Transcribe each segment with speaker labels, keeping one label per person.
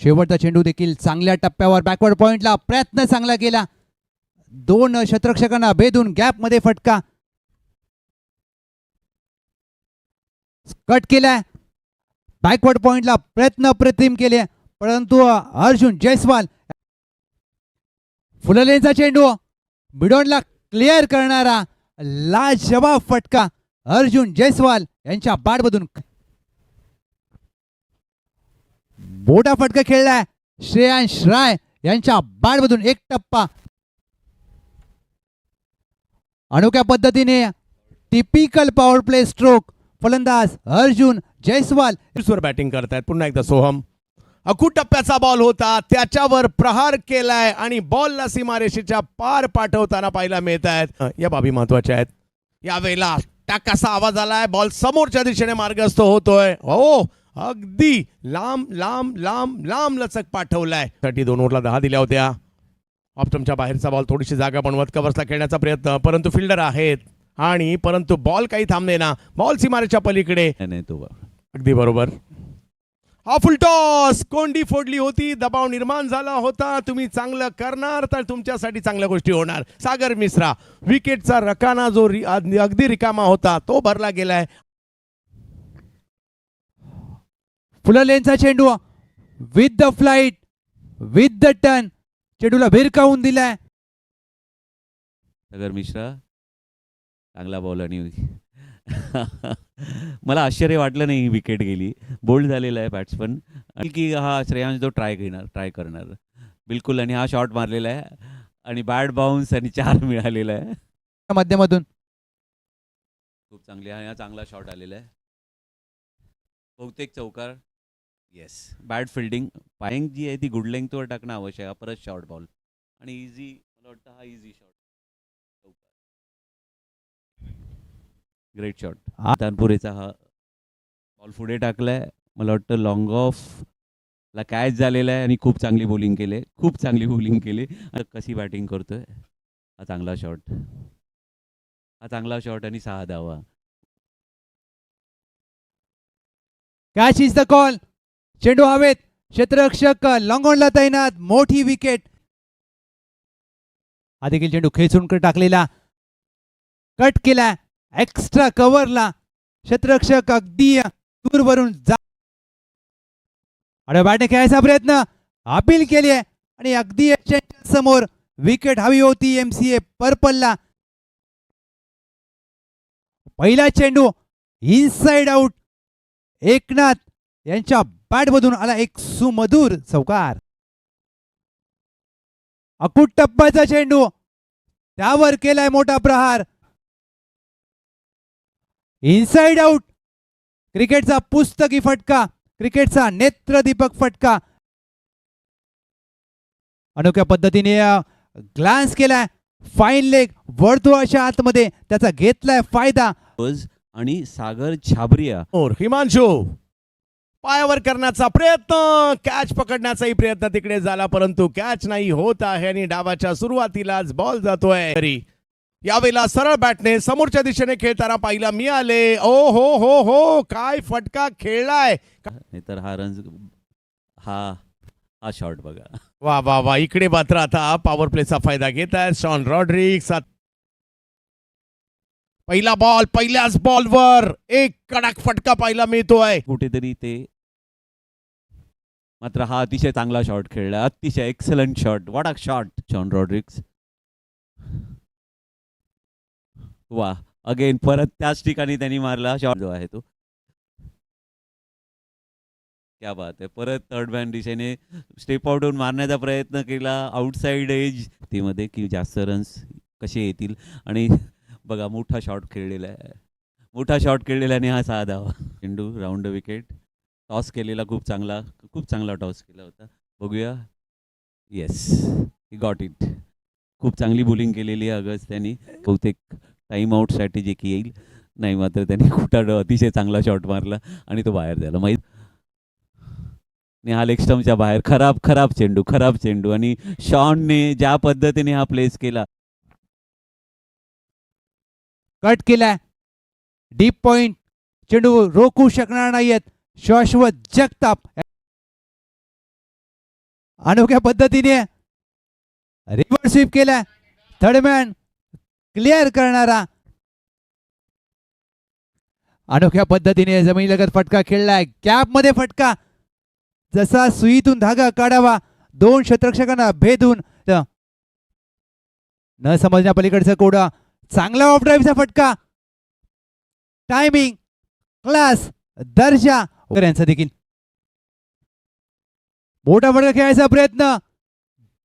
Speaker 1: शेवटचा चेंडू देखील चांगल्या टप्प्यावर बॅकवर्ड पॉइंटला प्रयत्न चांगला केला, दोन क्षेत्ररक्षकांना भेदून गॅप मध्ये फटका कट केलाय, बॅकवर्ड पॉइंटला प्रयत्न अप्रतिम केले, परंतु अर्जुन जयस्वाल फुललेचा चेंडू बिडॉनला क्लिअर करणारा लाजवाब फटका अर्जुन जयस्वाल यांच्या बॅटमधून मोठा फटका खेळलाय श्रेयांश राय यांच्या बॅटमधून एक टप्पा. अनोख्या पद्धतीने टिपिकल पॉवर प्ले स्ट्रोक फलंदाज अर्जुन जयस्वाल
Speaker 2: वर बॅटिंग करतायत. पुन्हा एकदा सोहम, अकूट टप्प्याचा बॉल होता, त्याच्यावर प्रहार केलाय आणि बॉलला सीमारेषेच्या पार पाठवताना पाहायला मिळत आहेत. या बाबी महत्वाच्या आहेत. यावेळेला टाकासा आवाज आलाय, बॉल समोरच्या दिशेने मार्गस्थ होतोय. हो, अगदी लांब लांब लांब लांब लचक पाठवलाय. साठी 2 ओव्हरला 10 दिल्या होत्या. ऑप्टमच्या बाहेरचा बॉल थोडीशी जागा बनवत कव्हर्सला खेळण्याचा प्रयत्न, परंतु फिल्डर आहेत आणि परंतु बॉल काही थांबणे ना, बॉल सीमारेच्या पलीकडे. अगदी बरोबर. हा फुल टॉस कोंडी फोडली होती, दबाव निर्माण झाला होता. तुम्ही चांगलं करणार तर तुमच्यासाठी चांगल्या गोष्टी होणार. सागर मिश्रा, विकेटचा रकाना जो अगदी रिकामा होता तो भरला गेलाय.
Speaker 1: फुललेनचा चेंडू with the flight with the turn चेंडूला भिरकावून दिलाय.
Speaker 3: सागर मिश्रा चांगला बॉल आणि मला आश्चर्य वाटलं नाही ही विकेट गेली. बोल्ड झालेला आहे बॅट्समन की हा श्रेयांश जो ट्राय करणार बिलकुल. आणि हा शॉट मारलेला आहे आणि बॅट बाउन्स आणि 4 मिळालेला आहे
Speaker 1: माध्यमातून.
Speaker 3: खूप चांगली हा चांगला शॉट आलेला आहे. बहुतेक चौकार. Yes, bat fielding. पायंग जी आहे ती गुड लेंथवर टाकणं आवश्यक आहे. परत शॉर्ट बॉल आणि इझी, मला वाटतं हा इझी शॉट. Great shot. तानपुरेचा हा बॉल पुढे टाकलाय. मला वाटतं लॉंग ऑफ ला कॅच झालेला आहे आणि खूप चांगली बॉलिंग केली, खूप चांगली बॉलिंग केली. कशी बॅटिंग करतोय. हा चांगला शॉट, हा चांगला शॉट आणि 6 धावा.
Speaker 1: Catch is the call. चेंडू हवेत, क्षेत्ररक्षक लॉंगॉनला तैनात, मोठी विकेट. हा देखील चेंडू खेचून टाकलेला, कट केला एक्स्ट्रा कव्हरला. क्षेत्ररक्षक अगदी दूरवरून जा बॅटने खेळायचा प्रयत्न, अपील केली आहे आणि अगदी समोर विकेट हवी होती MCA पर्पलला. पहिला चेंडू इनसाइड आउट. एकनाथ यांच्या बॅटमधून आला एक सुमधुर चौकार. अकूट टप्प्याचा चेंडू, त्यावर केलाय मोठा प्रहार. Inside out. क्रिकेटचा पुस्तकी फटका, क्रिकेटचा नेत्रदीपक फटका. अनोख्या पद्धतीने ग्लान्स केलाय, फाईन लेग वर्तुळाच्या आतमध्ये त्याचा घेतलाय फायदा.
Speaker 3: आणि सागर छाबरिया,
Speaker 2: हिमांशू पायावर करण्याचा प्रयत्न, कॅच पकडण्याचाही प्रयत्न तिकडे झाला, परंतु कॅच नाही होत आहे आणि डावाच्या सुरुवातीलाच बॉल जातोय. यावेळेला सरळ बॅटने समोरच्या दिशेने खेळताना पाहिला मिळाले. ओ हो हो हो, काय फटका खेळलाय.
Speaker 3: नाहीतर हा रन, हा शॉट बघा.
Speaker 2: वा वा वा, इकडे मात्र आता पॉवर प्लेचा फायदा घेत आहे शॉन रॉड्रिग्स. पहिला बॉल, पहिल्याच बॉलवर एक कडक फटका पाहायला मिळतोय
Speaker 3: कुठेतरी ते. मात्र हा अतिशय चांगला शॉट खेळला, अतिशय excellent shot. What a shot Shaun Rodrigues. वा, अगेन परत त्याच ठिकाणी त्यांनी मारला शॉट जो आहे तो. क्या बात आहे. परत थर्ड मॅन दिशेने स्टेप आउट होऊन मारण्याचा प्रयत्न केला, आउटसाइड एज ती मध्ये की जास्त रन्स कसे येतील. आणि बघा मोठा शॉट खेळलेला आहे, मोठा शॉट खेळलेला आणि हा 6 धावा. चेंडू राऊंड विकेट. टॉस केलेला खूप चांगला टॉस केला होता. बघूया. Yes, he got it. खूप चांगली बॉलिंग केलेली आहे अगस्त त्यांनी. बहुतेक टाइम आउट स्ट्रॅटेजी की येईल नाही, मात्र त्यांनी कुठं अतिशय चांगला शॉट मारला आणि तो बाहेर झाला माहीत. हा लेग स्टम्पच्या बाहेर खराब चेंडू आणि शॉनने ज्या पद्धतीने हा प्लेस केला,
Speaker 1: कट केलाय. डीप पॉइंट चेंडू रोखू शकणार नाहीयेत शाश्वत जगताप. अनोख्या पद्धतीने रिव्हर्स स्वीप केलाय. थर्ड मॅन क्लिअर करणारा अनोख्या पद्धतीने जमिनीलगत फटका खेळलाय. गॅप मध्ये फटका, जसा सुईतून धागा काढावा, 2 क्षेत्ररक्षकांना भेदून न समजण्या पलीकडचं कोडा. चांगला ऑफ ड्राईव्हचा फटका, टायमिंग, क्लास, दर्जा यांचा देखील. मोठा फटका खेळायचा प्रयत्न,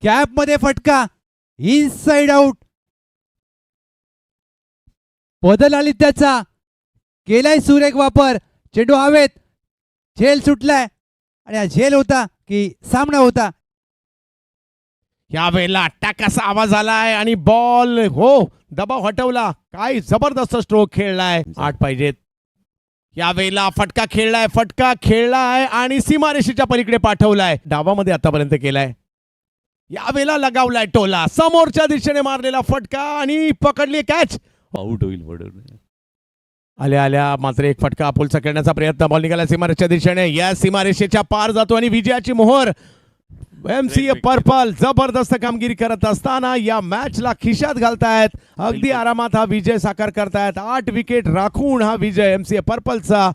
Speaker 1: गॅप मध्ये फटका, इनसाइड आउट. बदल आली त्याचा, केलाय सुरेख वापर. चेंडू हवेत, झेल सुटलाय आणि हा झेल होता की सामना होता.
Speaker 2: यावेळेला टाकाचा आवाज आलाय आणि बॉल हो दबाव हटवला. काय जबरदस्त स्ट्रोक खेळलाय. 8 पाहिजेत. यावेळेला फटका खेळलाय आणि सीमारेषेच्या पलीकडे पाठवलाय. डावामध्ये आतापर्यंत केलाय. यावेळेला लगावलाय टोला, समोरच्या दिशेने मारलेला फटका आणि पकडली कॅच.
Speaker 3: आउट होईल पडून.
Speaker 2: आल्या मात्र एक फटका पुलचा खेळण्याचा प्रयत्न. बॉल निघाला सीमारेषेच्या दिशेने. या सीमारेषेच्या पार जातो आणि विजयाची मोहर. एमसीए पर्पल जबरदस्त कामगिरी करत असताना या मॅचला खिशात घालतायत. अगदी आरामात हा विजय साकार करतायत. 8 विकेट राखून हा विजय एमसीए पर्पलचा.